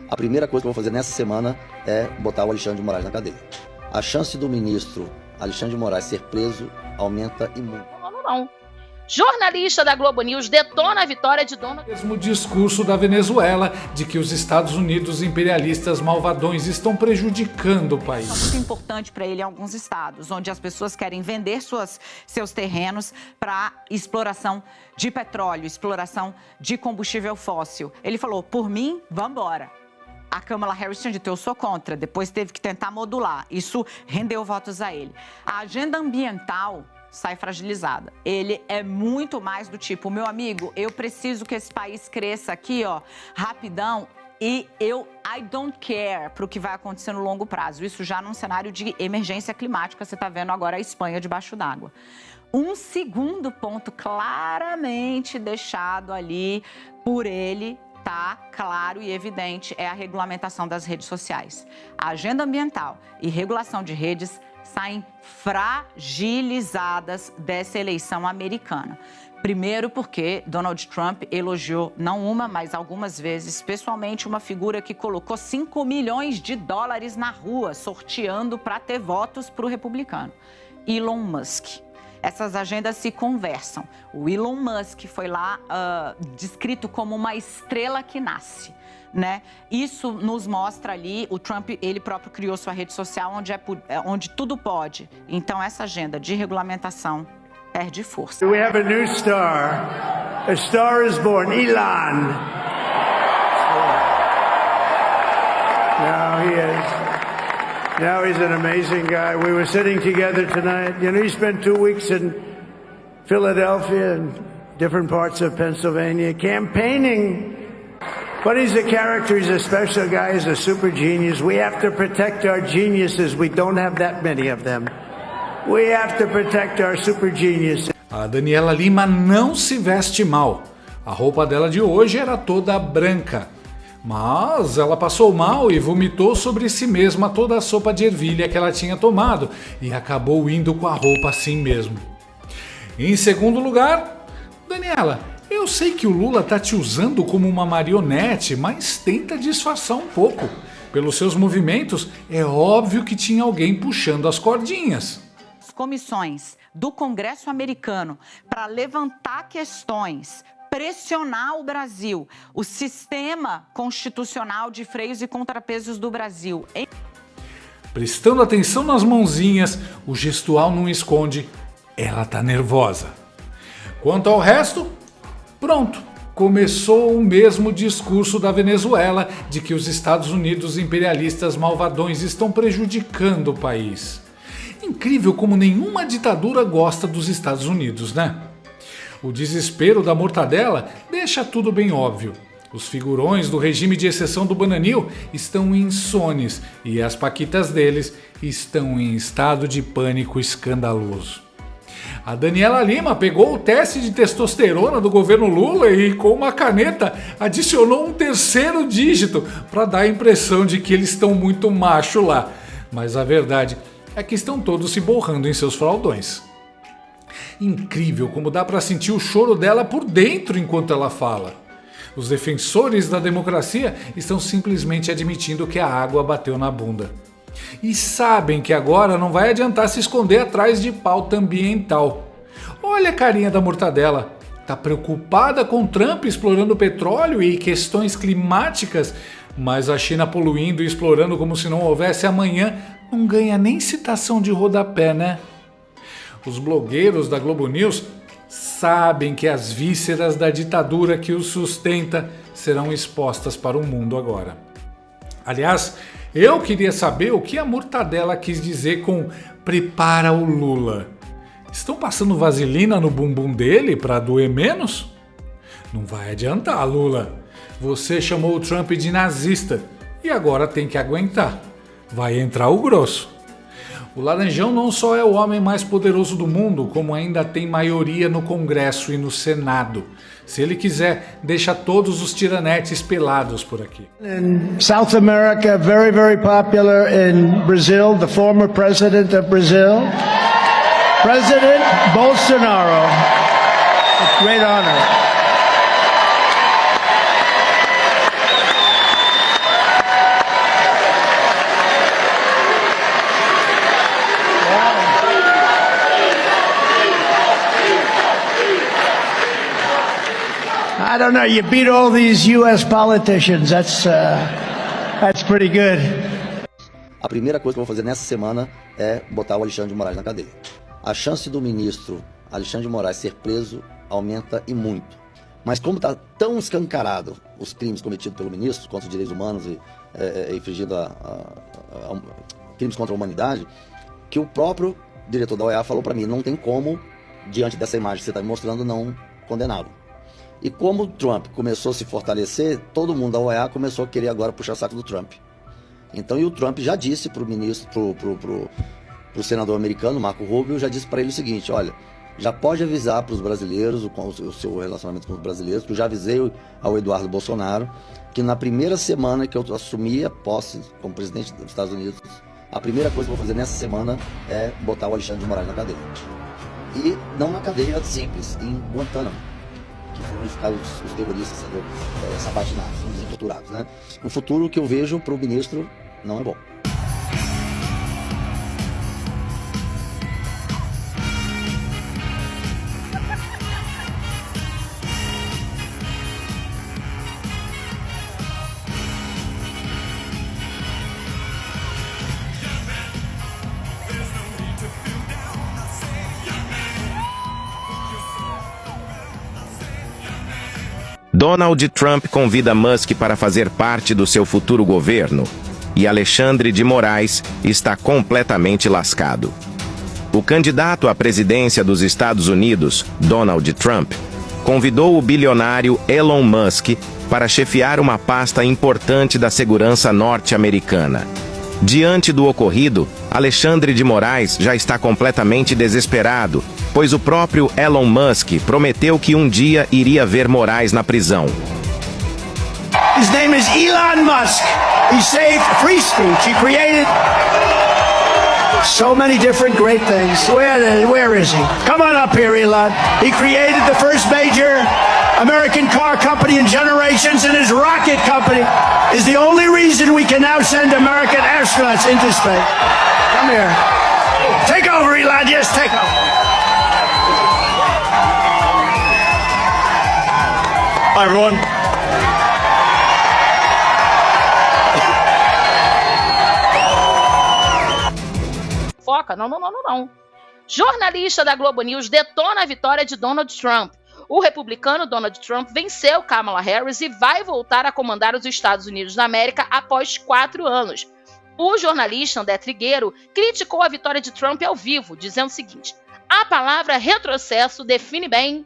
A primeira coisa que eu vou fazer nessa semana é botar o Alexandre de Moraes na cadeia. A chance do ministro Alexandre de Moraes ser preso aumenta e muito. Não. Jornalista da Globo News detona a vitória de Donald. Mesmo discurso da Venezuela de que os Estados Unidos imperialistas malvadões estão prejudicando o país. É muito importante para ele em alguns estados, onde as pessoas querem vender seus terrenos para exploração de petróleo, exploração de combustível fóssil. Ele falou, por mim, vambora. A Kamala Harris tinha dito, eu sou contra, depois teve que tentar modular. Isso rendeu votos a ele. A agenda ambiental sai fragilizada. Ele é muito mais do tipo, meu amigo, eu preciso que esse país cresça aqui, ó, rapidão, e I don't care para o que vai acontecer no longo prazo. Isso já num cenário de emergência climática, você está vendo agora a Espanha debaixo d'água. Um segundo ponto claramente deixado ali por ele, tá claro e evidente, é a regulamentação das redes sociais. A agenda ambiental e regulação de redes saem fragilizadas dessa eleição americana. Primeiro porque Donald Trump elogiou não uma, mas algumas vezes, pessoalmente, uma figura que colocou 5 milhões de dólares na rua, sorteando para ter votos para o republicano. Elon Musk. Essas agendas se conversam. O Elon Musk foi lá descrito como uma estrela que nasce, né? Isso nos mostra ali, o Trump, ele próprio criou sua rede social onde tudo pode. Então, essa agenda de regulamentação perde força. We have a new star. A star is born, Elon. Now he is. Now he's an amazing guy. We were sitting together tonight. You know, he spent 2 weeks in Philadelphia and different parts of Pennsylvania campaigning. But he's a character. He's a special guy. He's a super genius. We have to protect our geniuses. We don't have that many of them. We have to protect our super geniuses. A Daniela Lima não se veste mal. A roupa dela de hoje era toda branca. Mas ela passou mal e vomitou sobre si mesma toda a sopa de ervilha que ela tinha tomado e acabou indo com a roupa assim mesmo. Em segundo lugar, Daniela, eu sei que o Lula tá te usando como uma marionete, mas tenta disfarçar um pouco. Pelos seus movimentos, é óbvio que tinha alguém puxando as cordinhas. As comissões do Congresso americano para levantar questões, pressionar o Brasil, o sistema constitucional de freios e contrapesos do Brasil. Prestando atenção nas mãozinhas, o gestual não esconde, ela tá nervosa. Quanto ao resto, pronto, começou o mesmo discurso da Venezuela de que os Estados Unidos imperialistas malvadões estão prejudicando o país. Incrível como nenhuma ditadura gosta dos Estados Unidos, né? O desespero da mortadela deixa tudo bem óbvio. Os figurões do regime de exceção do Bananil estão insones e as paquitas deles estão em estado de pânico escandaloso. A Daniela Lima pegou o teste de testosterona do governo Lula e com uma caneta adicionou um terceiro dígito para dar a impressão de que eles estão muito macho lá. Mas a verdade é que estão todos se borrando em seus fraldões. Incrível como dá para sentir o choro dela por dentro enquanto ela fala. Os defensores da democracia estão simplesmente admitindo que a água bateu na bunda. E sabem que agora não vai adiantar se esconder atrás de pauta ambiental. Olha a carinha da mortadela. Tá preocupada com Trump explorando petróleo e questões climáticas, mas a China poluindo e explorando como se não houvesse amanhã não ganha nem citação de rodapé, né? Os blogueiros da Globo News sabem que as vísceras da ditadura que os sustenta serão expostas para o mundo agora. Aliás, eu queria saber o que a mortadela quis dizer com prepara o Lula. Estão passando vaselina no bumbum dele para doer menos? Não vai adiantar, Lula. Você chamou o Trump de nazista e agora tem que aguentar. Vai entrar o grosso. O Laranjão não só é o homem mais poderoso do mundo, como ainda tem maioria no Congresso e no Senado. Se ele quiser, deixa todos os tiranetes pelados por aqui. In South America, very, very popular in Brazil, the former president of Brazil, President Bolsonaro. A great honor. I don't know. You beat all these U.S. politicians. That's pretty good. A primeira coisa que eu vou fazer nessa semana é botar o Alexandre de Moraes na cadeia. A chance do ministro Alexandre de Moraes ser preso aumenta e muito. Mas como está tão escancarado os crimes cometidos pelo ministro contra os direitos humanos e infringindo crimes contra a humanidade, que o próprio diretor da OEA falou para mim, não tem como, diante dessa imagem que você está me mostrando, não condená-lo. E como o Trump começou a se fortalecer, todo mundo da OEA começou a querer agora puxar saco do Trump. Então, e o Trump já disse para o ministro, pro senador americano, Marco Rubio, já disse para ele o seguinte, olha, já pode avisar para os brasileiros, o seu relacionamento com os brasileiros, que eu já avisei ao Eduardo Bolsonaro, que na primeira semana que eu assumi a posse como presidente dos Estados Unidos, a primeira coisa que eu vou fazer nessa semana é botar o Alexandre de Moraes na cadeia. E não na cadeia simples, em Guantánamo, que foram ficar os terroristas sendo sabatinados, sendo torturados, né? O futuro que eu vejo para o ministro não é bom. Donald Trump convida Musk para fazer parte do seu futuro governo e Alexandre de Moraes está completamente lascado. O candidato à presidência dos Estados Unidos, Donald Trump, convidou o bilionário Elon Musk para chefiar uma pasta importante da segurança norte-americana. Diante do ocorrido, Alexandre de Moraes já está completamente desesperado, pois o próprio Elon Musk prometeu que um dia iria ver Moraes na prisão. His name is Elon Musk. He saved free speech. He created so many different great things. Where is he? Come on up here, Elon. He created the first major American car company in generations, and his rocket company is the only reason we can now send American astronauts into space. Come here. Take over, Elon. Yes, take over. Hi, everyone. Foca, não. Jornalista da Globo News detona a vitória de Donald Trump. O republicano Donald Trump venceu Kamala Harris e vai voltar a comandar os Estados Unidos da América após 4 anos. O jornalista André Trigueiro criticou a vitória de Trump ao vivo, dizendo o seguinte: a palavra retrocesso define bem,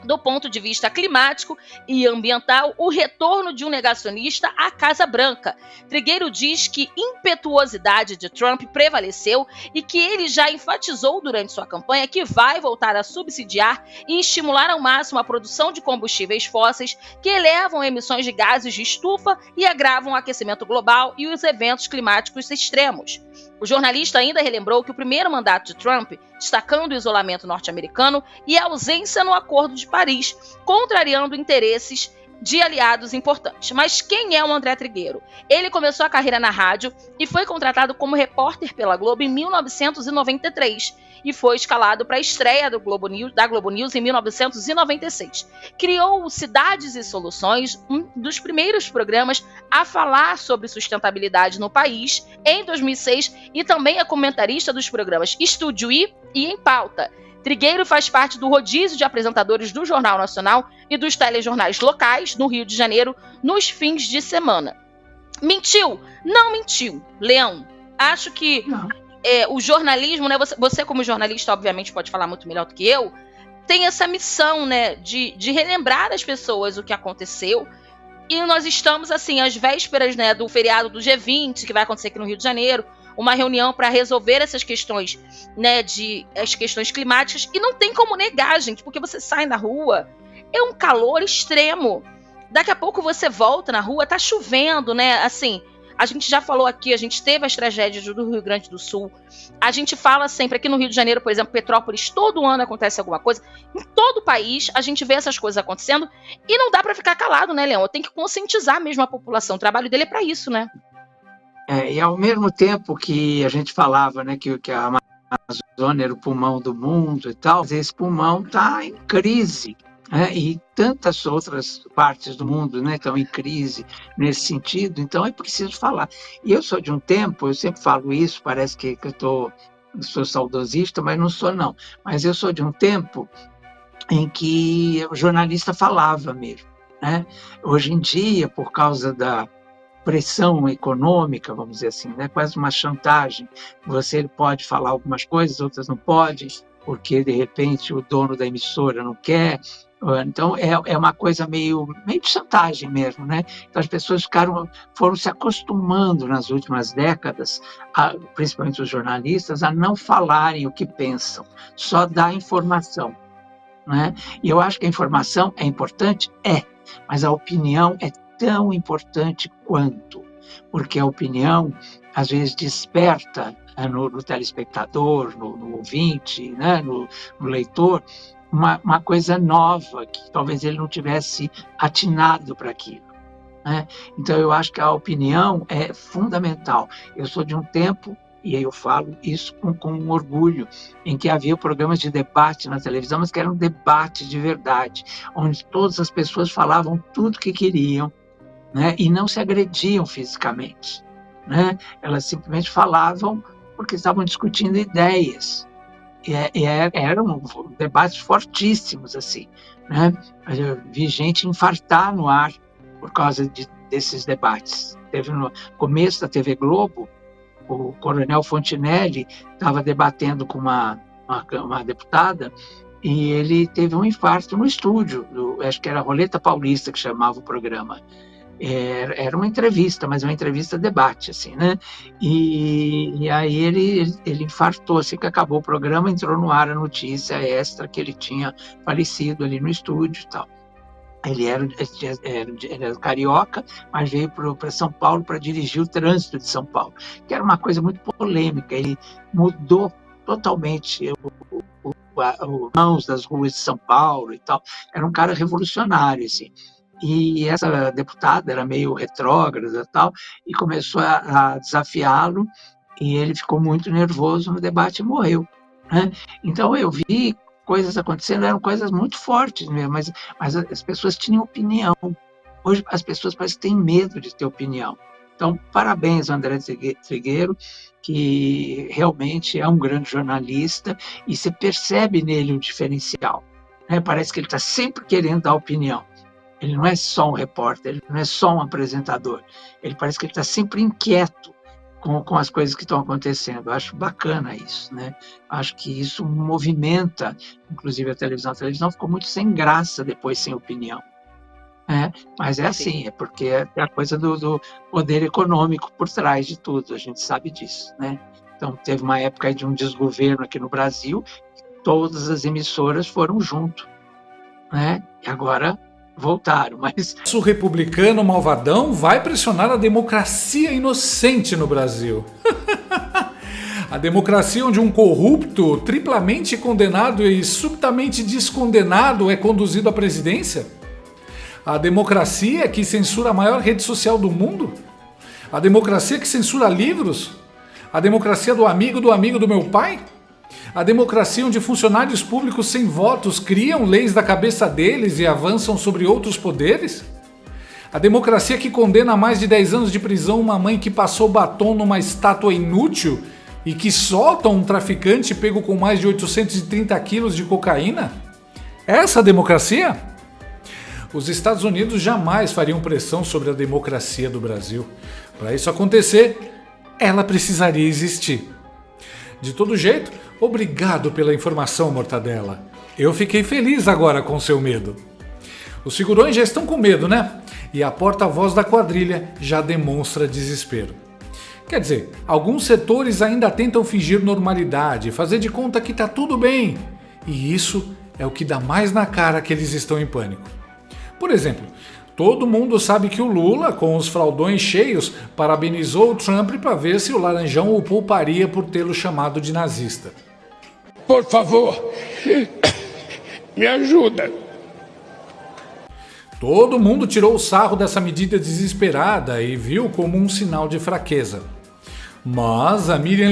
do ponto de vista climático e ambiental, o retorno de um negacionista à Casa Branca. Trigueiro diz que impetuosidade de Trump prevaleceu e que ele já enfatizou durante sua campanha que vai voltar a subsidiar e estimular ao máximo a produção de combustíveis fósseis que elevam emissões de gases de estufa e agravam o aquecimento global e os eventos climáticos extremos. O jornalista ainda relembrou que o primeiro mandato de Trump, destacando o isolamento norte-americano e a ausência no Acordo de Paris, contrariando interesses de aliados importantes. Mas quem é o André Trigueiro? Ele começou a carreira na rádio e foi contratado como repórter pela Globo em 1993 e foi escalado para a estreia da Globo News em 1996. Criou o Cidades e Soluções, um dos primeiros programas a falar sobre sustentabilidade no país, em 2006, e também é comentarista dos programas Estúdio I e Em Pauta. Trigueiro faz parte do rodízio de apresentadores do Jornal Nacional e dos telejornais locais no Rio de Janeiro nos fins de semana. Mentiu? Não mentiu. Leão, acho que o jornalismo, né, você como jornalista obviamente pode falar muito melhor do que eu, tem essa missão, né, de relembrar às pessoas o que aconteceu. E nós estamos assim às vésperas, né, do feriado do G20 que vai acontecer aqui no Rio de Janeiro, uma reunião para resolver essas questões, né, as questões climáticas, e não tem como negar, gente, porque você sai na rua, é um calor extremo. Daqui a pouco você volta na rua, tá chovendo, né? Assim, a gente já falou aqui, a gente teve as tragédias do Rio Grande do Sul. A gente fala sempre aqui no Rio de Janeiro, por exemplo, Petrópolis, todo ano acontece alguma coisa. Em todo o país, a gente vê essas coisas acontecendo e não dá para ficar calado, né, Leão? Tem que conscientizar mesmo a população. O trabalho dele é para isso, né? E ao mesmo tempo que a gente falava, né, que a Amazônia era o pulmão do mundo e tal, esse pulmão está em crise. né? E tantas outras partes do mundo, né, estão em crise nesse sentido, então é preciso falar. E eu sou de um tempo, eu sempre falo isso, parece que eu sou saudosista, mas não sou não. Mas eu sou de um tempo em que o jornalista falava mesmo, né? Hoje em dia, por causa da pressão econômica, vamos dizer assim, né? Quase uma chantagem. Você pode falar algumas coisas, outras não pode, porque de repente o dono da emissora não quer. Então é uma coisa meio de chantagem mesmo, né? Então as pessoas foram se acostumando nas últimas décadas, principalmente os jornalistas, a não falarem o que pensam, só dar informação, né? E eu acho que a informação é importante, mas a opinião é tão importante quanto, porque a opinião às vezes desperta no telespectador, no ouvinte, né? no leitor, uma coisa nova que talvez ele não tivesse atinado para aquilo, né? Então eu acho que a opinião é fundamental. Eu sou de um tempo, e aí eu falo isso com orgulho, em que havia programas de debate na televisão, mas que eram debates de verdade, onde todas as pessoas falavam tudo o que queriam, né? E não se agrediam fisicamente, né? Elas simplesmente falavam porque estavam discutindo ideias. E eram debates fortíssimos, assim, né? Eu vi gente infartar no ar por causa desses debates. Teve no começo da TV Globo, o Coronel Fontinelli estava debatendo com uma deputada e ele teve um infarto no estúdio, acho que era a Roleta Paulista que chamava o programa. Era uma entrevista, mas uma entrevista debate, assim, né? E aí ele infartou, assim que acabou o programa, entrou no ar a notícia extra que ele tinha falecido ali no estúdio e tal. Ele era carioca, mas veio para São Paulo para dirigir o trânsito de São Paulo, que era uma coisa muito polêmica. Ele mudou totalmente os mãos das ruas de São Paulo e tal. Era um cara revolucionário, assim. E essa deputada era meio retrógrada e tal, e começou a desafiá-lo, e ele ficou muito nervoso no debate e morreu, né? Então eu vi coisas acontecendo, eram coisas muito fortes mesmo, mas as pessoas tinham opinião. Hoje as pessoas parecem que têm medo de ter opinião. Então, parabéns ao André Trigueiro, que realmente é um grande jornalista, e você percebe nele um diferencial, né? Parece que ele está sempre querendo dar opinião. Ele não é só um repórter, ele não é só um apresentador. Ele parece que ele está sempre inquieto com as coisas que estão acontecendo. Eu acho bacana isso, né? Acho que isso movimenta, inclusive, a televisão. A televisão ficou muito sem graça depois, sem opinião, né? Mas é assim, é porque é a coisa do poder econômico por trás de tudo, a gente sabe disso, né? Então, teve uma época de um desgoverno aqui no Brasil, que todas as emissoras foram junto, né? E agora voltaram, mas... O republicano malvadão vai pressionar a democracia inocente no Brasil. A democracia onde um corrupto, triplamente condenado e subitamente descondenado é conduzido à presidência? A democracia que censura a maior rede social do mundo? A democracia que censura livros? A democracia do amigo do meu pai? A democracia onde funcionários públicos sem votos criam leis da cabeça deles e avançam sobre outros poderes? A democracia que condena a mais de 10 anos de prisão uma mãe que passou batom numa estátua inútil e que solta um traficante pego com mais de 830 quilos de cocaína? Essa a democracia? Os Estados Unidos jamais fariam pressão sobre a democracia do Brasil. Para isso acontecer, ela precisaria existir. De todo jeito, obrigado pela informação, Mortadela. Eu fiquei feliz agora com seu medo. Os figurões já estão com medo, né? E a porta-voz da quadrilha já demonstra desespero. Quer dizer, alguns setores ainda tentam fingir normalidade, fazer de conta que tá tudo bem. E isso é o que dá mais na cara que eles estão em pânico. Por exemplo, todo mundo sabe que o Lula, com os fraldões cheios, parabenizou o Trump para ver se o Laranjão o pouparia por tê-lo chamado de nazista. Por favor, me ajuda. Todo mundo tirou o sarro dessa medida desesperada e viu como um sinal de fraqueza. Mas a Miriam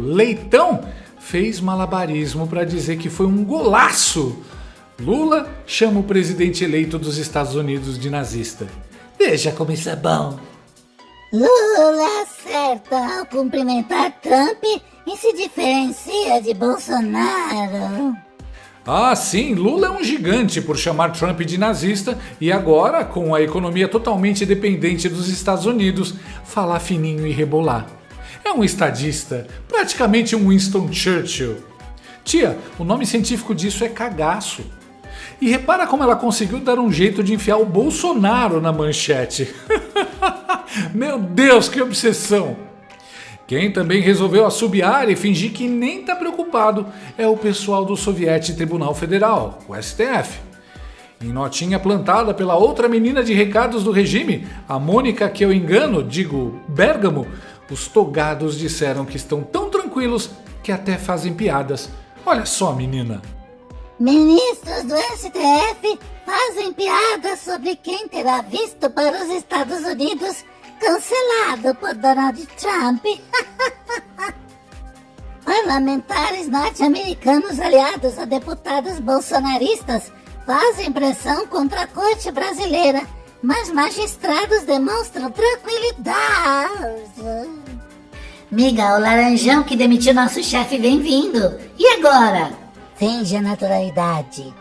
Leitão, fez malabarismo para dizer que foi um golaço Lula chama o presidente eleito dos Estados Unidos de nazista. Veja como isso é bom. Lula acerta ao cumprimentar Trump e se diferencia de Bolsonaro. Ah, sim, Lula é um gigante por chamar Trump de nazista e agora, com a economia totalmente dependente dos Estados Unidos, falar fininho e rebolar. É um estadista, praticamente um Winston Churchill. Tia, o nome científico disso é cagaço. E repara como ela conseguiu dar um jeito de enfiar o Bolsonaro na manchete. Meu Deus, que obsessão! Quem também resolveu assobiar e fingir que nem tá preocupado é o pessoal do Soviético Tribunal Federal, o STF. Em notinha plantada pela outra menina de recados do regime, a Mônica que eu engano, digo Bérgamo, os togados disseram que estão tão tranquilos que até fazem piadas. Olha só, menina. Ministros do STF fazem piadas sobre quem terá visto para os Estados Unidos cancelado por Donald Trump. Parlamentares norte-americanos aliados a deputados bolsonaristas fazem pressão contra a corte brasileira, mas magistrados demonstram tranquilidade. Miga, o laranjão que demitiu nosso chefe vem vindo. E agora? Finge a naturalidade.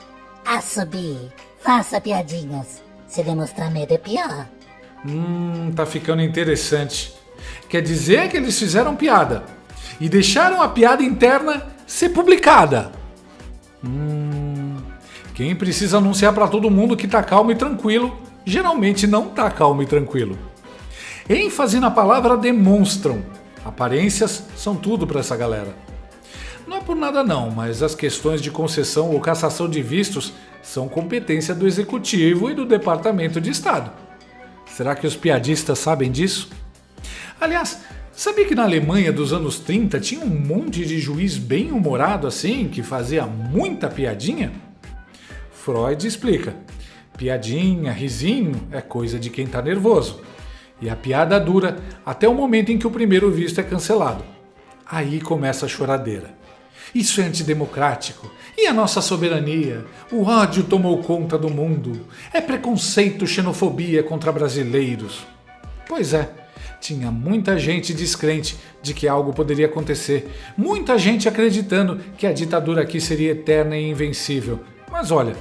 Assobie. Faça piadinhas. Se demonstrar medo é pior. Tá ficando interessante. Quer dizer que eles fizeram piada e deixaram a piada interna ser publicada. Quem precisa anunciar para todo mundo que tá calmo e tranquilo, geralmente não tá calmo e tranquilo. ênfase na palavra demonstram. Aparências são tudo para essa galera. Não é por nada não, mas as questões de concessão ou cassação de vistos são competência do Executivo e do Departamento de Estado. Será que os piadistas sabem disso? Aliás, sabia que na Alemanha dos anos 30 tinha um monte de juiz bem humorado assim, que fazia muita piadinha? Freud explica. Piadinha, risinho é coisa de quem tá nervoso. E a piada dura até o momento em que o primeiro visto é cancelado. Aí começa a choradeira. Isso é antidemocrático. E a nossa soberania? O ódio tomou conta do mundo. É preconceito, xenofobia contra brasileiros. Pois é, tinha muita gente descrente de que algo poderia acontecer. Muita gente acreditando que a ditadura aqui seria eterna e invencível. Mas olha,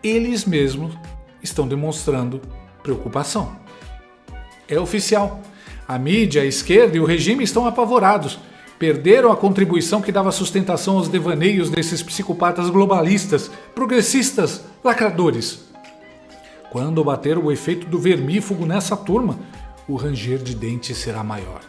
eles mesmos estão demonstrando preocupação. É oficial. A mídia, a esquerda e o regime estão apavorados. Perderam a contribuição que dava sustentação aos devaneios desses psicopatas globalistas, progressistas, lacradores. Quando bater o efeito do vermífugo nessa turma, o ranger de dentes será maior.